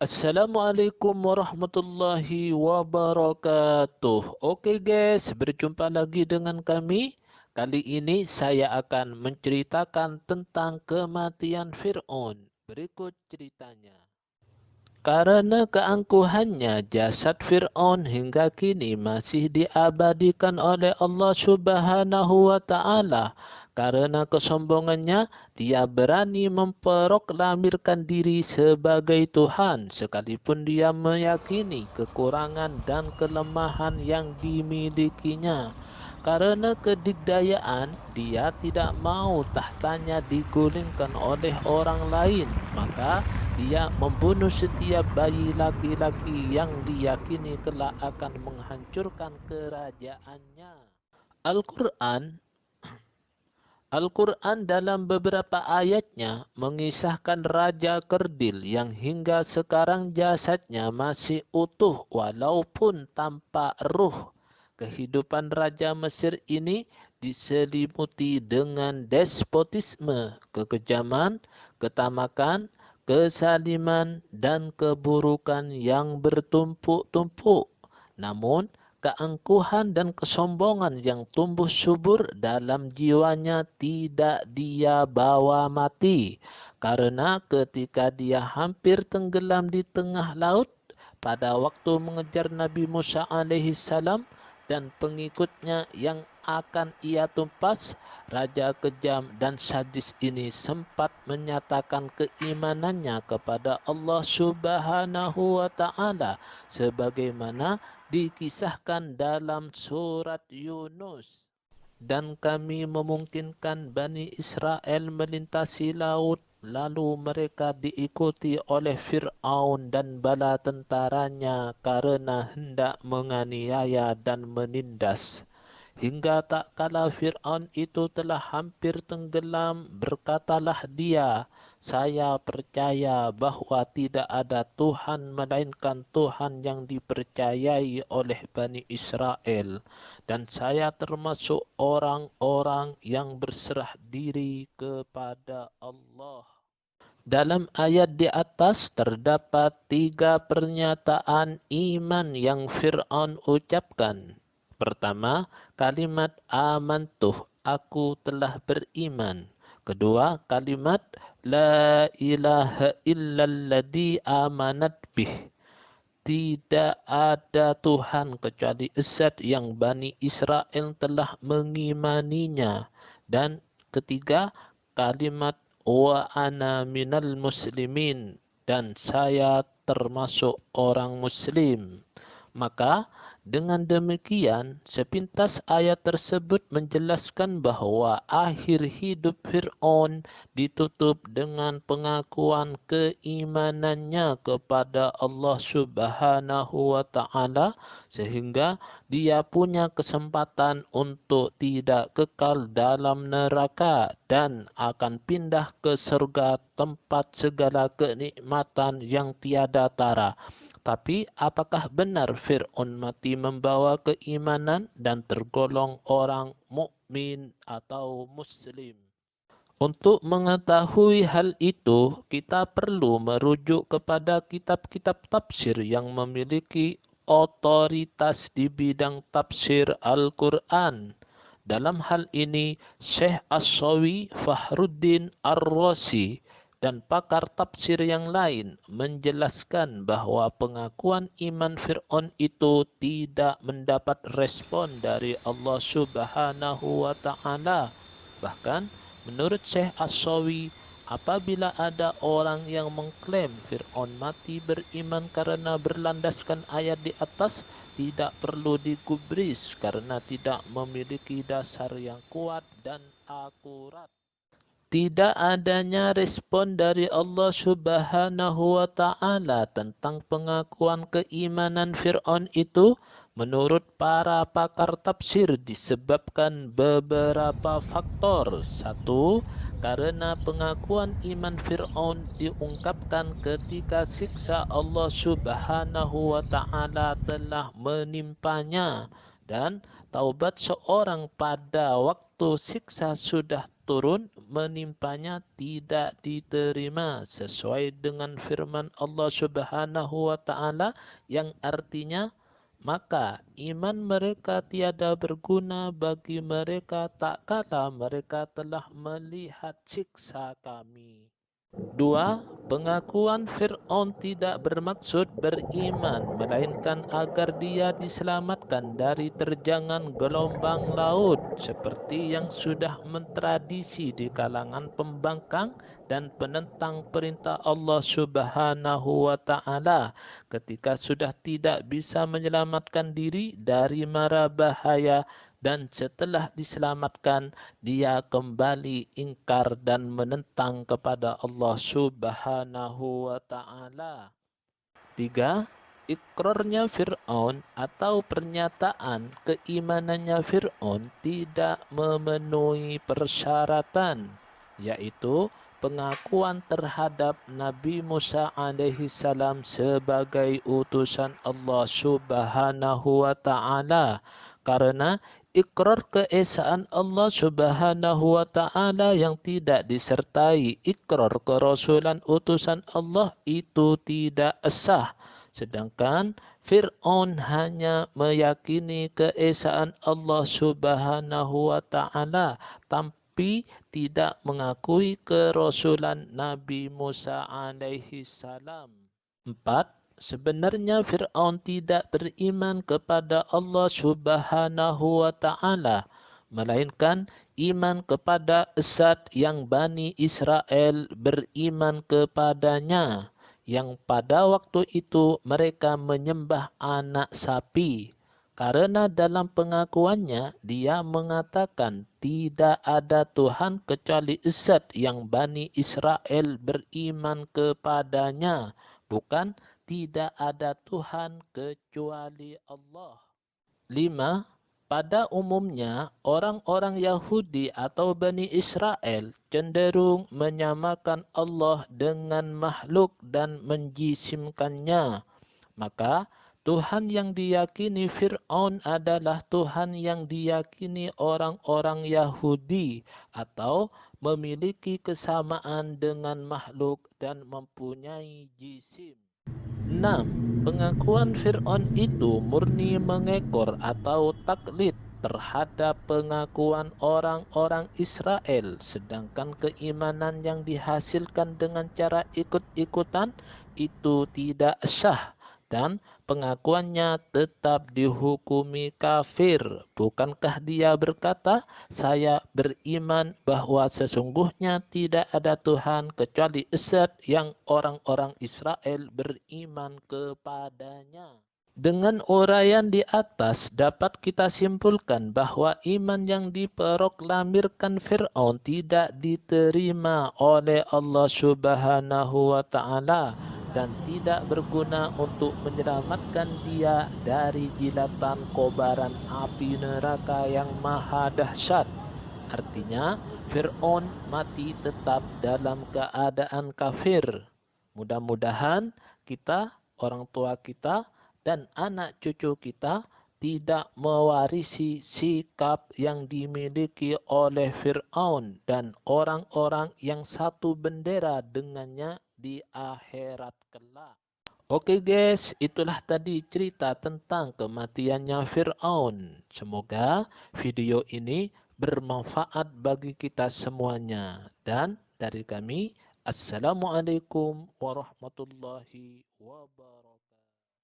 Assalamualaikum warahmatullahi wabarakatuh. Oke guys, berjumpa lagi dengan kami. Kali ini saya akan menceritakan tentang kematian Fir'aun. Berikut ceritanya. Karena keangkuhannya, jasad Fir'aun hingga kini masih diabadikan oleh Allah Subhanahu wa Ta'ala. Karena kesombongannya, dia berani memproklamirkan diri sebagai Tuhan, sekalipun dia meyakini kekurangan dan kelemahan yang dimilikinya. Karena kedikdayaan, dia tidak mau tahtanya digulingkan oleh orang lain. Maka dia membunuh setiap bayi laki-laki yang diyakini kelak akan menghancurkan kerajaannya. Al-Quran Al-Quran dalam beberapa ayatnya mengisahkan Raja Kerdil yang hingga sekarang jasadnya masih utuh walaupun tanpa ruh. Kehidupan Raja Mesir ini diselimuti dengan despotisme, kekejaman, ketamakan, kesaliman, dan keburukan yang bertumpuk-tumpuk. Namun, keangkuhan dan kesombongan yang tumbuh subur dalam jiwanya tidak dia bawa mati. Karena ketika dia hampir tenggelam di tengah laut, pada waktu mengejar Nabi Musa alaihissalam dan pengikutnya yang akan ia tumpas, Raja kejam dan sadis ini sempat menyatakan keimanannya kepada Allah Subhanahu wa Ta'ala sebagaimana dikisahkan dalam surat Yunus. Dan kami memungkinkan Bani Israel melintasi laut, lalu mereka diikuti oleh Fir'aun dan bala tentaranya karena hendak menganiaya dan menindas. Hingga tak kala Fir'aun itu telah hampir tenggelam, berkatalah dia, saya percaya bahwa tidak ada Tuhan melainkan Tuhan yang dipercayai oleh Bani Israel. Dan saya termasuk orang-orang yang berserah diri kepada Allah. Dalam ayat di atas terdapat 3 pernyataan iman yang Fir'aun ucapkan. Pertama, kalimat amantuh, aku telah beriman. Kedua, kalimat la ilaha illalladzi amanat bih. Tidak ada Tuhan kecuali Zat yang Bani Israel telah mengimaninya. Dan ketiga, kalimat wa ana minal muslimin, dan saya termasuk orang muslim. Maka dengan demikian sepintas ayat tersebut menjelaskan bahwa akhir hidup Fir'aun ditutup dengan pengakuan keimanannya kepada Allah Subhanahu wa Ta'ala sehingga dia punya kesempatan untuk tidak kekal dalam neraka dan akan pindah ke surga, tempat segala kenikmatan yang tiada tara. Tapi apakah benar Fir'aun mati membawa keimanan dan tergolong orang mukmin atau muslim? Untuk mengetahui hal itu, kita perlu merujuk kepada kitab-kitab tafsir yang memiliki otoritas di bidang tafsir Al-Quran. Dalam hal ini, Syekh As-Sawi Fahruddin Ar-Razi dan pakar tafsir yang lain menjelaskan bahwa pengakuan iman Fir'aun itu tidak mendapat respon dari Allah Subhanahu wa Ta'ala. Bahkan, menurut Syekh As-Sawi, apabila ada orang yang mengklaim Fir'aun mati beriman karena berlandaskan ayat di atas, tidak perlu digubris karena tidak memiliki dasar yang kuat dan akurat. Tidak adanya respon dari Allah Subhanahu wa Ta'ala tentang pengakuan keimanan Fir'aun itu menurut para pakar tafsir disebabkan beberapa faktor. Satu, karena pengakuan iman Fir'aun diungkapkan ketika siksa Allah Subhanahu wa Ta'ala telah menimpanya dan taubat seorang pada waktu siksa sudah turun menimpanya tidak diterima sesuai dengan firman Allah Subhanahu wa taala yang artinya maka iman mereka tiada berguna bagi mereka tak kala mereka telah melihat siksa kami. Dua, pengakuan Fir'aun tidak bermaksud beriman, melainkan agar dia diselamatkan dari terjangan gelombang laut, seperti yang sudah mentradisi di kalangan pembangkang dan penentang perintah Allah Subhanahu wa Ta'ala, ketika sudah tidak bisa menyelamatkan diri dari mara bahaya dan setelah diselamatkan dia kembali ingkar dan menentang kepada Allah Subhanahu wa taala. 3. Ikrarnya Fir'aun atau pernyataan keimanannya Fir'aun tidak memenuhi persyaratan, yaitu pengakuan terhadap Nabi Musa alaihi salam sebagai utusan Allah Subhanahu wa taala, karena ikrar keesaan Allah Subhanahu wa taala yang tidak disertai ikrar kerasulan utusan Allah itu tidak sah. Sedangkan Fir'aun hanya meyakini keesaan Allah Subhanahu wa taala tapi tidak mengakui kerasulan Nabi Musa alaihi salam. 4. Sebenarnya Fir'aun tidak beriman kepada Allah Subhanahu wa taala, melainkan iman kepada Zat yang Bani Israel beriman kepadanya, yang pada waktu itu mereka menyembah anak sapi. Karena dalam pengakuannya dia mengatakan tidak ada Tuhan kecuali Zat yang Bani Israel beriman kepadanya, bukan tidak ada Tuhan kecuali Allah. 5. Pada umumnya, orang-orang Yahudi atau Bani Israel cenderung menyamakan Allah dengan makhluk dan menjisimkannya. Maka, Tuhan yang diyakini Fir'aun adalah Tuhan yang diyakini orang-orang Yahudi atau memiliki kesamaan dengan makhluk dan mempunyai jisim. 6. Pengakuan Fir'aun itu murni mengekor atau taklid terhadap pengakuan orang-orang Israel, sedangkan keimanan yang dihasilkan dengan cara ikut-ikutan itu tidak sah dan pengakuannya tetap dihukumi kafir. Bukankah dia berkata, saya beriman bahwa sesungguhnya tidak ada Tuhan kecuali Zat yang orang-orang Israel beriman kepadanya. Dengan uraian di atas dapat kita simpulkan bahwa iman yang diproklamirkan Fir'aun tidak diterima oleh Allah Subhanahu wa taala dan tidak berguna untuk menyelamatkan dia dari jilatan kobaran api neraka yang maha dahsyat. Artinya, Fir'aun mati tetap dalam keadaan kafir. Mudah-mudahan kita, orang tua kita, dan anak cucu kita tidak mewarisi sikap yang dimiliki oleh Fir'aun dan orang-orang yang satu bendera dengannya di akhirat kelak. Oke guys, itulah tadi cerita tentang kematiannya Fir'aun. Semoga video ini bermanfaat bagi kita semuanya. Dan dari kami, Assalamualaikum warahmatullahi wabarakatuh.